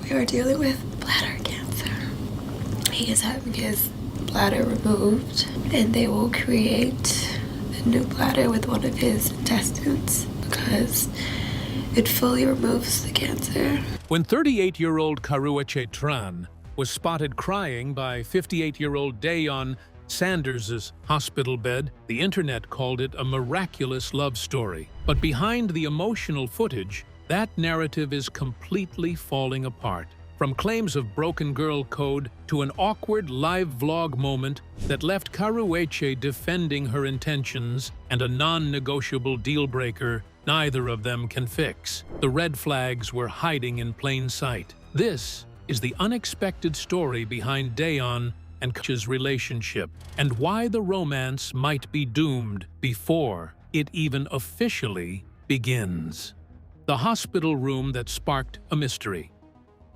We are dealing with bladder cancer. He is having his bladder removed, and they will create a new bladder with one of his intestines because it fully removes the cancer. When 38-year-old Karrueche Tran was spotted crying by 58-year-old Deion Sanders' hospital bed, the internet called it a miraculous love story. But behind the emotional footage, that narrative is completely falling apart. From claims of broken girl code to an awkward live vlog moment that left Karrueche defending her intentions and a non-negotiable deal breaker neither of them can fix. The red flags were hiding in plain sight. This is the unexpected story behind Deion and Karrueche's relationship, and why the romance might be doomed before it even officially begins. The hospital room that sparked a mystery.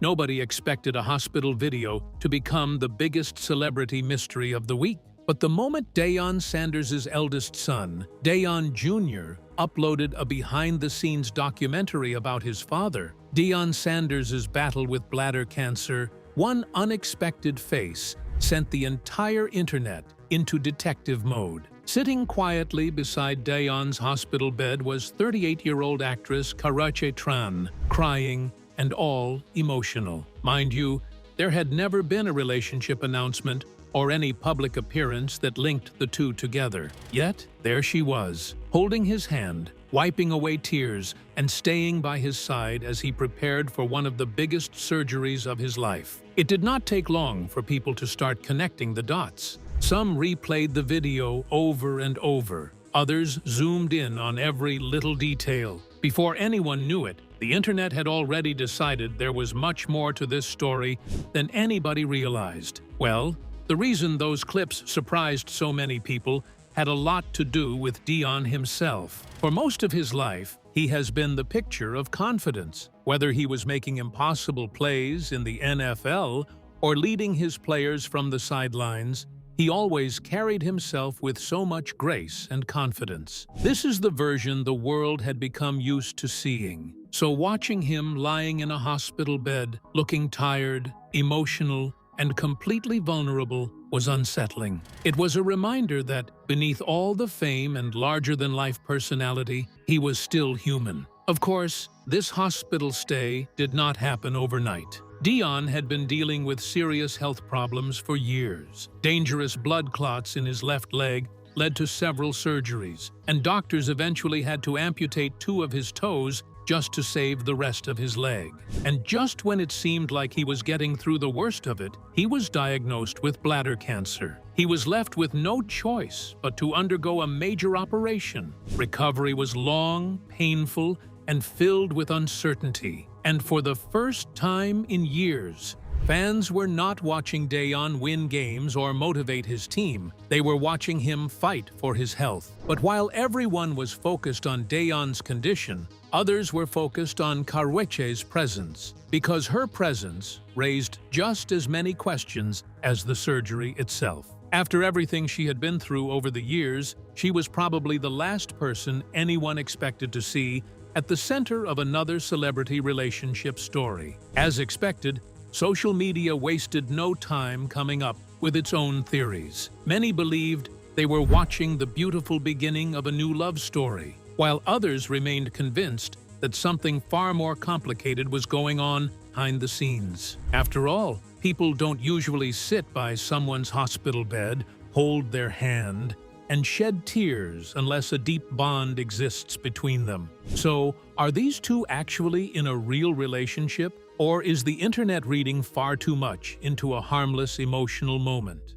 Nobody expected a hospital video to become the biggest celebrity mystery of the week. But the moment Deion Sanders' eldest son, Deion Jr., uploaded a behind-the-scenes documentary about his father, Deion Sanders' battle with bladder cancer, one unexpected face sent the entire internet into detective mode. Sitting quietly beside Deion's hospital bed was 38-year-old actress Karrueche Tran, crying and all emotional. Mind you, there had never been a relationship announcement or any public appearance that linked the two together. Yet, there she was, holding his hand, wiping away tears, and staying by his side as he prepared for one of the biggest surgeries of his life. It did not take long for people to start connecting the dots. Some replayed the video over and over. Others zoomed in on every little detail. Before anyone knew it, the internet had already decided there was much more to this story than anybody realized. Well, the reason those clips surprised so many people had a lot to do with Deion himself. For most of his life, he has been the picture of confidence. Whether he was making impossible plays in the NFL or leading his players from the sidelines, he always carried himself with so much grace and confidence. This is the version the world had become used to seeing. So watching him lying in a hospital bed, looking tired, emotional, and completely vulnerable was unsettling. It was a reminder that, beneath all the fame and larger-than-life personality, he was still human. Of course, this hospital stay did not happen overnight. Deion had been dealing with serious health problems for years. Dangerous blood clots in his left leg led to several surgeries, and doctors eventually had to amputate 2 of his toes just to save the rest of his leg. And just when it seemed like he was getting through the worst of it, he was diagnosed with bladder cancer. He was left with no choice but to undergo a major operation. Recovery was long, painful, and filled with uncertainty. And for the first time in years, fans were not watching Deion win games or motivate his team. They were watching him fight for his health. But while everyone was focused on Deion's condition, others were focused on Karrueche's presence, because her presence raised just as many questions as the surgery itself. After everything she had been through over the years, she was probably the last person anyone expected to see at the center of another celebrity relationship story. As expected, social media wasted no time coming up with its own theories. Many believed they were watching the beautiful beginning of a new love story, while others remained convinced that something far more complicated was going on behind the scenes. After all, people don't usually sit by someone's hospital bed, hold their hand, and shed tears unless a deep bond exists between them. So, are these two actually in a real relationship? Or is the internet reading far too much into a harmless emotional moment?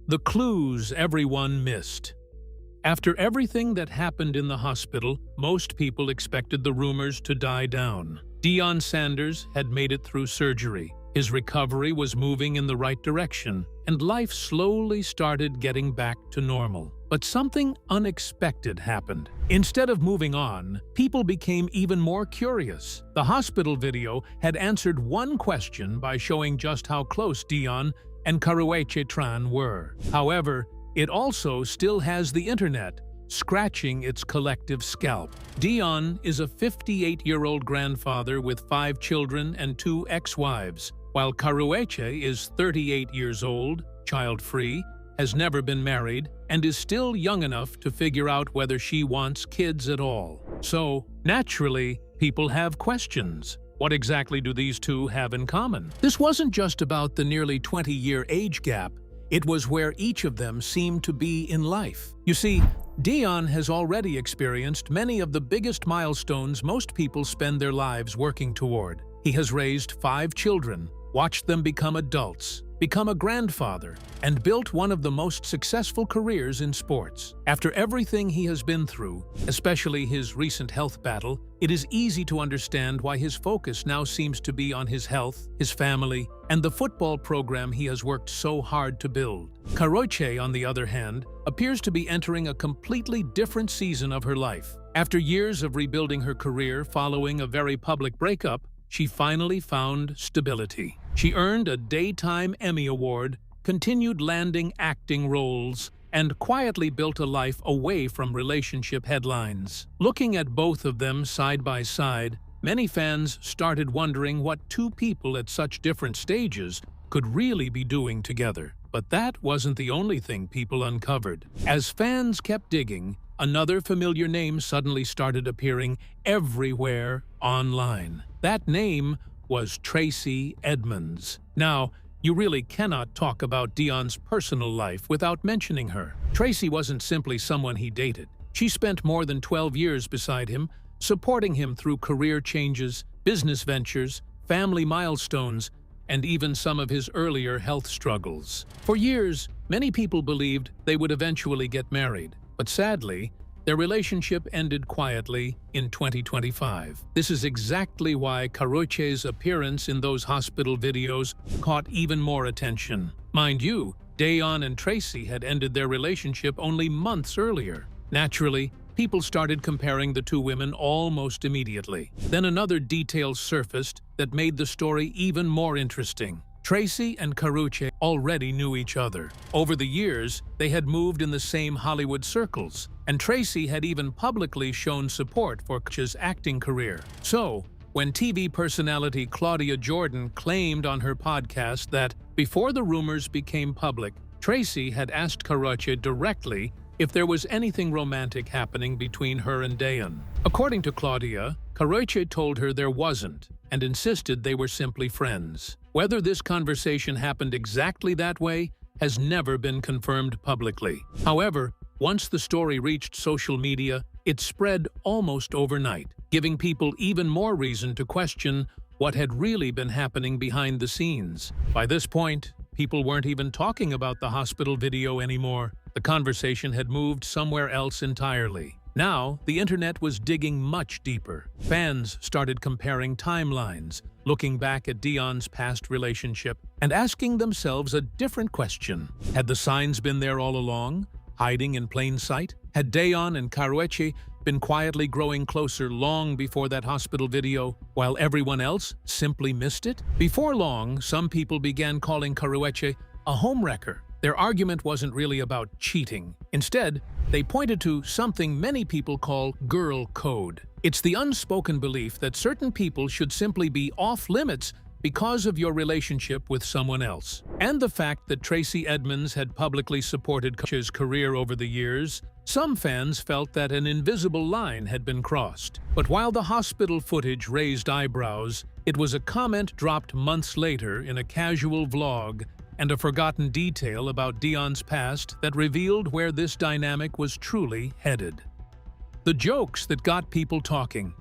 The clues everyone missed. After everything that happened in the hospital, most people expected the rumors to die down. Deion Sanders had made it through surgery. His recovery was moving in the right direction, and life slowly started getting back to normal. But something unexpected happened. Instead of moving on, people became even more curious. The hospital video had answered one question by showing just how close Deion and Karrueche Tran were. However, it also still has the internet scratching its collective scalp. Deion is a 58-year-old grandfather with 5 children and 2 ex-wives, while Karrueche is 38 years old, child-free, has never been married, and is still young enough to figure out whether she wants kids at all. So, naturally, people have questions. What exactly do these two have in common? This wasn't just about the nearly 20-year age gap. It was where each of them seemed to be in life. You see, Deion has already experienced many of the biggest milestones most people spend their lives working toward. He has raised 5 children, watched them become adults, become a grandfather, and built one of the most successful careers in sports. After everything he has been through, especially his recent health battle, it is easy to understand why his focus now seems to be on his health, his family, and the football program he has worked so hard to build. Karrueche, on the other hand, appears to be entering a completely different season of her life. After years of rebuilding her career following a very public breakup, she finally found stability. She earned a Daytime Emmy Award, continued landing acting roles, and quietly built a life away from relationship headlines. Looking at both of them side by side, many fans started wondering what two people at such different stages could really be doing together. But that wasn't the only thing people uncovered. As fans kept digging, another familiar name suddenly started appearing everywhere online. That name was Tracey Edmonds. Now, you really cannot talk about Deion's personal life without mentioning her. Tracey wasn't simply someone he dated. She spent more than 12 years beside him, supporting him through career changes, business ventures, family milestones, and even some of his earlier health struggles. For years, many people believed they would eventually get married, but sadly, their relationship ended quietly in 2025. This is exactly why Karrueche's appearance in those hospital videos caught even more attention. Mind you, Deion and Tracey had ended their relationship only months earlier. Naturally, people started comparing the two women almost immediately. Then another detail surfaced that made the story even more interesting. Tracey and Karrueche already knew each other. Over the years, they had moved in the same Hollywood circles, and Tracey had even publicly shown support for Karrueche's acting career. So, when TV personality Claudia Jordan claimed on her podcast that before the rumors became public, Tracey had asked Karrueche directly if there was anything romantic happening between her and Deion. According to Claudia, Karrueche told her there wasn't and insisted they were simply friends. Whether this conversation happened exactly that way has never been confirmed publicly. However, once the story reached social media, it spread almost overnight, giving people even more reason to question what had really been happening behind the scenes. By this point, people weren't even talking about the hospital video anymore. The conversation had moved somewhere else entirely. Now, the internet was digging much deeper. Fans started comparing timelines, looking back at Deion's past relationship, and asking themselves a different question. Had the signs been there all along, hiding in plain sight? Had Deion and Karrueche been quietly growing closer long before that hospital video, while everyone else simply missed it? Before long, some people began calling Karrueche a homewrecker. Their argument wasn't really about cheating. Instead, they pointed to something many people call girl code. It's the unspoken belief that certain people should simply be off-limits because of your relationship with someone else. And the fact that Tracey Edmonds had publicly supported Karrueche's career over the years, some fans felt that an invisible line had been crossed. But while the hospital footage raised eyebrows, it was a comment dropped months later in a casual vlog and a forgotten detail about Deion's past that revealed where this dynamic was truly headed. The jokes that got people talking.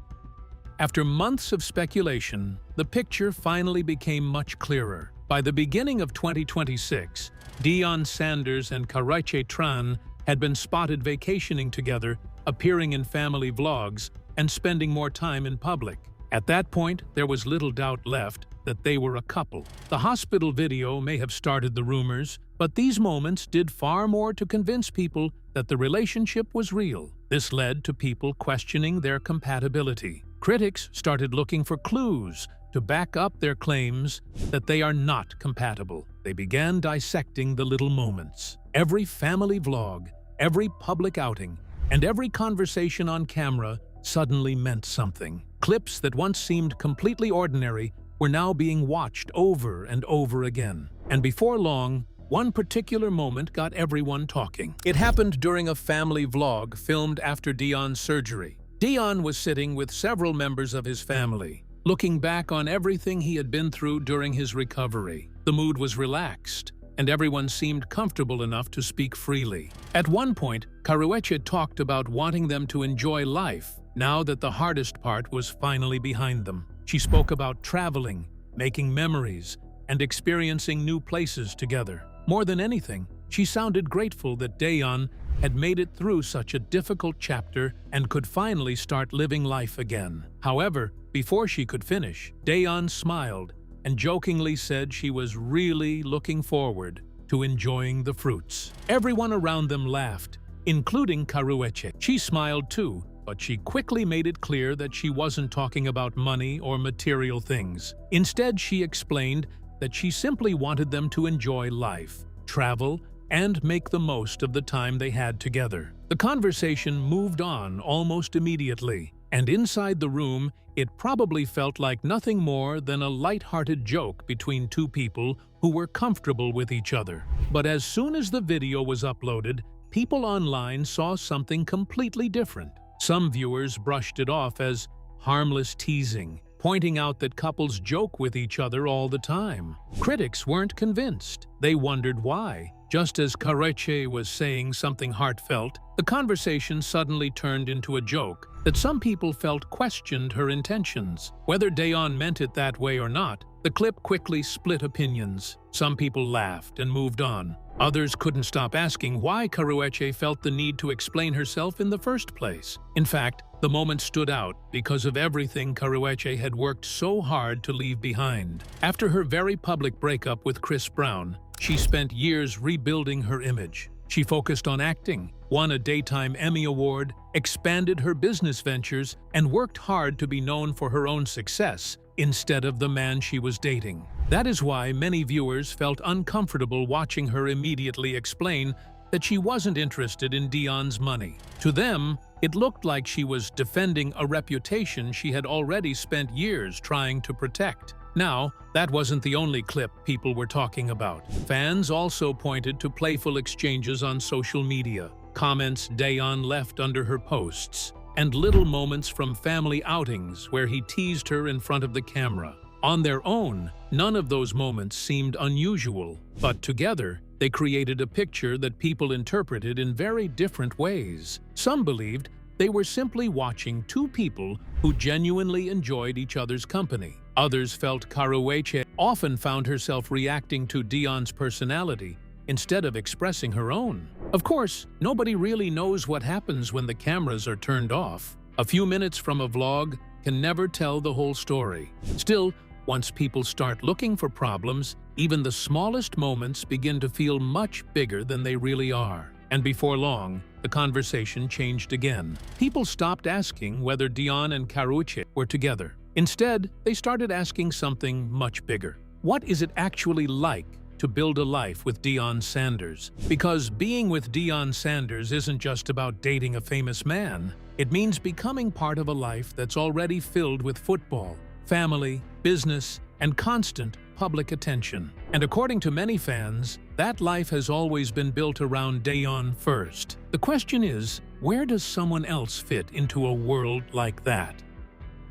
After months of speculation, the picture finally became much clearer. By the beginning of 2026, Deion Sanders and Karrueche Tran had been spotted vacationing together, appearing in family vlogs, and spending more time in public. At that point, there was little doubt left that they were a couple. The hospital video may have started the rumors, but these moments did far more to convince people that the relationship was real. This led to people questioning their compatibility. Critics started looking for clues to back up their claims that they are not compatible. They began dissecting the little moments. Every family vlog, every public outing, and every conversation on camera suddenly meant something. Clips that once seemed completely ordinary were now being watched over and over again. And before long, one particular moment got everyone talking. It happened during a family vlog filmed after Deion's surgery. Deion was sitting with several members of his family, looking back on everything he had been through during his recovery. The mood was relaxed, and everyone seemed comfortable enough to speak freely. At one point, Karrueche talked about wanting them to enjoy life, now that the hardest part was finally behind them. She spoke about traveling, making memories, and experiencing new places together. More than anything, she sounded grateful that Deion had made it through such a difficult chapter and could finally start living life again. However, before she could finish, Deion smiled and jokingly said she was really looking forward to enjoying the fruits. Everyone around them laughed, including Karrueche. She smiled too, but she quickly made it clear that she wasn't talking about money or material things. Instead, she explained that she simply wanted them to enjoy life, travel, and make the most of the time they had together. The conversation moved on almost immediately, and inside the room, it probably felt like nothing more than a light-hearted joke between two people who were comfortable with each other. But as soon as the video was uploaded, people online saw something completely different. Some viewers brushed it off as harmless teasing, pointing out that couples joke with each other all the time. Critics weren't convinced. They wondered why. Just as Karrueche was saying something heartfelt, the conversation suddenly turned into a joke that some people felt questioned her intentions. Whether Deion meant it that way or not, the clip quickly split opinions. Some people laughed and moved on. Others couldn't stop asking why Karrueche felt the need to explain herself in the first place. In fact, the moment stood out because of everything Karrueche had worked so hard to leave behind. After her very public breakup with Chris Brown, she spent years rebuilding her image. She focused on acting, won a Daytime Emmy Award, expanded her business ventures, and worked hard to be known for her own success instead of the man she was dating. That is why many viewers felt uncomfortable watching her immediately explain that she wasn't interested in Deion's money. To them, it looked like she was defending a reputation she had already spent years trying to protect. Now, that wasn't the only clip people were talking about. Fans also pointed to playful exchanges on social media, comments Deion left under her posts, and little moments from family outings where he teased her in front of the camera. On their own, none of those moments seemed unusual, but together, they created a picture that people interpreted in very different ways. Some believed they were simply watching two people who genuinely enjoyed each other's company. Others felt Karrueche often found herself reacting to Deion's personality instead of expressing her own. Of course, nobody really knows what happens when the cameras are turned off. A few minutes from a vlog can never tell the whole story. Still, once people start looking for problems, even the smallest moments begin to feel much bigger than they really are. And before long, the conversation changed again. People stopped asking whether Deion and Karrueche were together. Instead, they started asking something much bigger. What is it actually like to build a life with Deion Sanders? Because being with Deion Sanders isn't just about dating a famous man. It means becoming part of a life that's already filled with football, family, business, and constant public attention. And according to many fans, that life has always been built around Deion first. The question is, where does someone else fit into a world like that?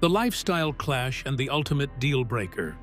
The lifestyle clash and the ultimate deal breaker.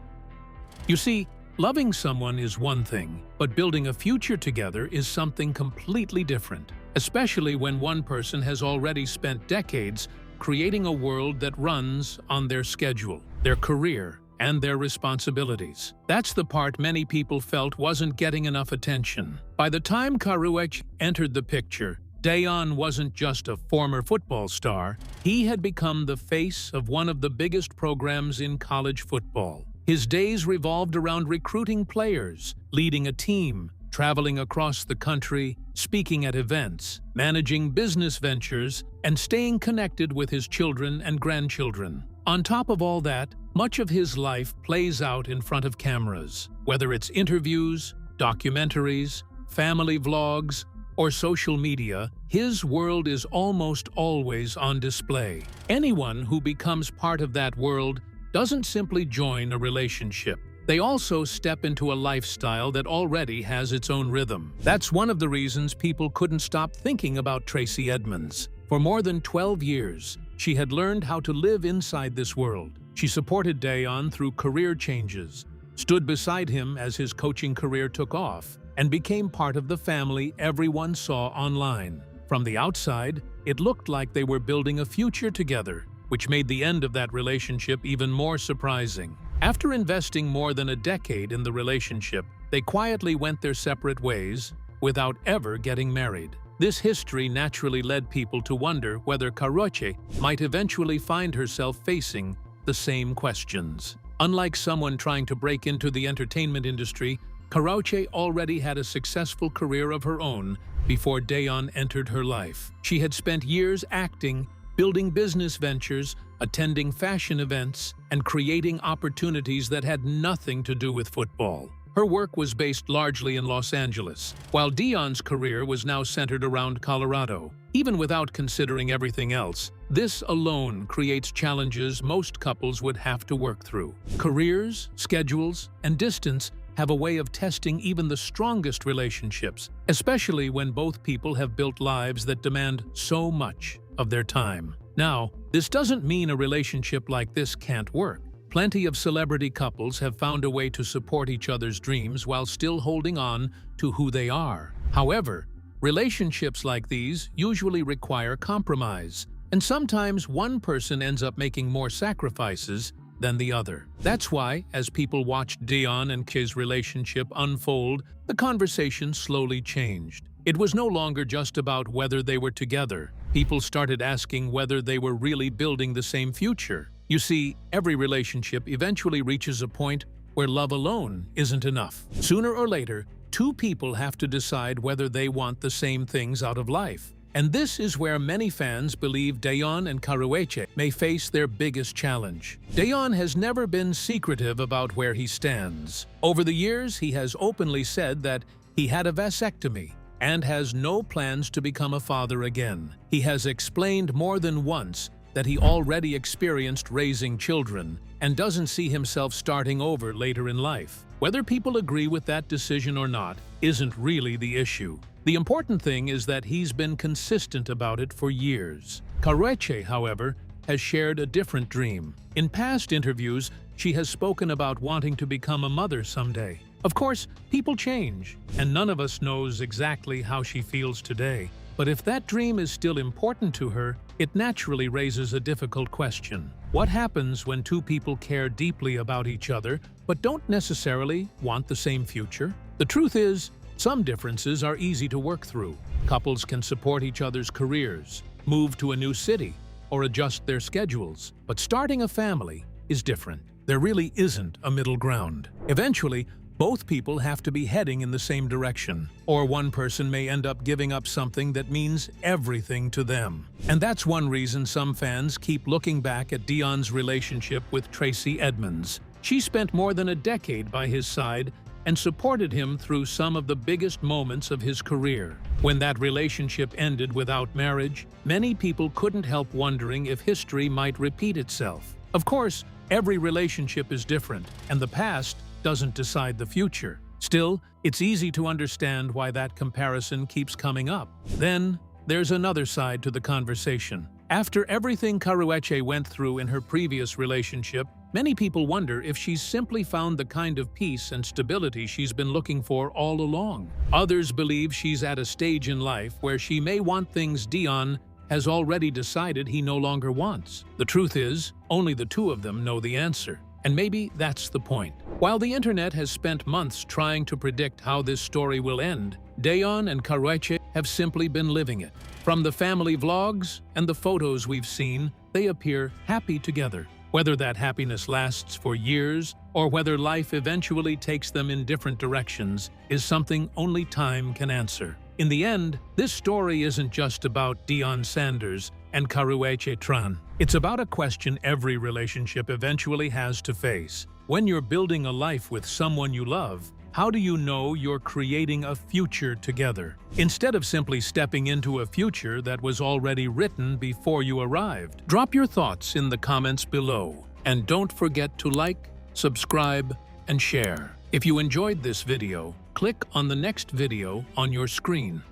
You see, loving someone is one thing, but building a future together is something completely different, especially when one person has already spent decades creating a world that runs on their schedule, their career, and their responsibilities. That's the part many people felt wasn't getting enough attention. By the time Karrueche entered the picture, Deion wasn't just a former football star, he had become the face of one of the biggest programs in college football. His days revolved around recruiting players, leading a team, traveling across the country, speaking at events, managing business ventures, and staying connected with his children and grandchildren. On top of all that, much of his life plays out in front of cameras, whether it's interviews, documentaries, family vlogs, or social media, his world is almost always on display. Anyone who becomes part of that world doesn't simply join a relationship. They also step into a lifestyle that already has its own rhythm. That's one of the reasons people couldn't stop thinking about Tracey Edmonds. For more than 12 years, she had learned how to live inside this world. She supported Deion through career changes, stood beside him as his coaching career took off, and became part of the family everyone saw online. From the outside, it looked like they were building a future together, which made the end of that relationship even more surprising. After investing more than a decade in the relationship, they quietly went their separate ways without ever getting married. This history naturally led people to wonder whether Karrueche might eventually find herself facing the same questions. Unlike someone trying to break into the entertainment industry, Karrueche already had a successful career of her own before Deion entered her life. She had spent years acting, building business ventures, attending fashion events, and creating opportunities that had nothing to do with football. Her work was based largely in Los Angeles, while Deion's career was now centered around Colorado. Even without considering everything else, this alone creates challenges most couples would have to work through. Careers, schedules, and distance have a way of testing even the strongest relationships, especially when both people have built lives that demand so much of their time. Now, this doesn't mean a relationship like this can't work. Plenty of celebrity couples have found a way to support each other's dreams while still holding on to who they are. However, relationships like these usually require compromise, and sometimes one person ends up making more sacrifices than the other. That's why, as people watched Deion and Karrueche's relationship unfold, the conversation slowly changed. It was no longer just about whether they were together. People started asking whether they were really building the same future. You see, every relationship eventually reaches a point where love alone isn't enough. Sooner or later, two people have to decide whether they want the same things out of life. And this is where many fans believe Deion and Karrueche may face their biggest challenge. Deion has never been secretive about where he stands. Over the years, he has openly said that he had a vasectomy and has no plans to become a father again. He has explained more than once that he already experienced raising children and doesn't see himself starting over later in life. Whether people agree with that decision or not isn't really the issue. The important thing is that he's been consistent about it for years. Karrueche, however, has shared a different dream. In past interviews, she has spoken about wanting to become a mother someday. Of course, people change, and none of us knows exactly how she feels today. But if that dream is still important to her, it naturally raises a difficult question. What happens when two people care deeply about each other but don't necessarily want the same future? The truth is, some differences are easy to work through. Couples can support each other's careers, move to a new city, or adjust their schedules. But starting a family is different. There really isn't a middle ground. Eventually, both people have to be heading in the same direction, or one person may end up giving up something that means everything to them. And that's one reason some fans keep looking back at Deion's relationship with Tracey Edmonds. She spent more than a decade by his side and supported him through some of the biggest moments of his career. When that relationship ended without marriage, many people couldn't help wondering if history might repeat itself. Of course, every relationship is different, and the past doesn't decide the future. Still, it's easy to understand why that comparison keeps coming up. Then, there's another side to the conversation. After everything Karrueche went through in her previous relationship, many people wonder if she's simply found the kind of peace and stability she's been looking for all along. Others believe she's at a stage in life where she may want things Deion has already decided he no longer wants. The truth is, only the two of them know the answer. And maybe that's the point. While the internet has spent months trying to predict how this story will end, Deion and Karrueche have simply been living it. From the family vlogs and the photos we've seen, they appear happy together. Whether that happiness lasts for years or whether life eventually takes them in different directions is something only time can answer. In the end, this story isn't just about Deion Sanders and Karrueche Tran. It's about a question every relationship eventually has to face. When you're building a life with someone you love, How do you know you're creating a future together, instead of simply stepping into a future that was already written before you arrived? Drop your thoughts in the comments below, and don't forget to like, subscribe, and share. If you enjoyed this video, click on the next video on your screen.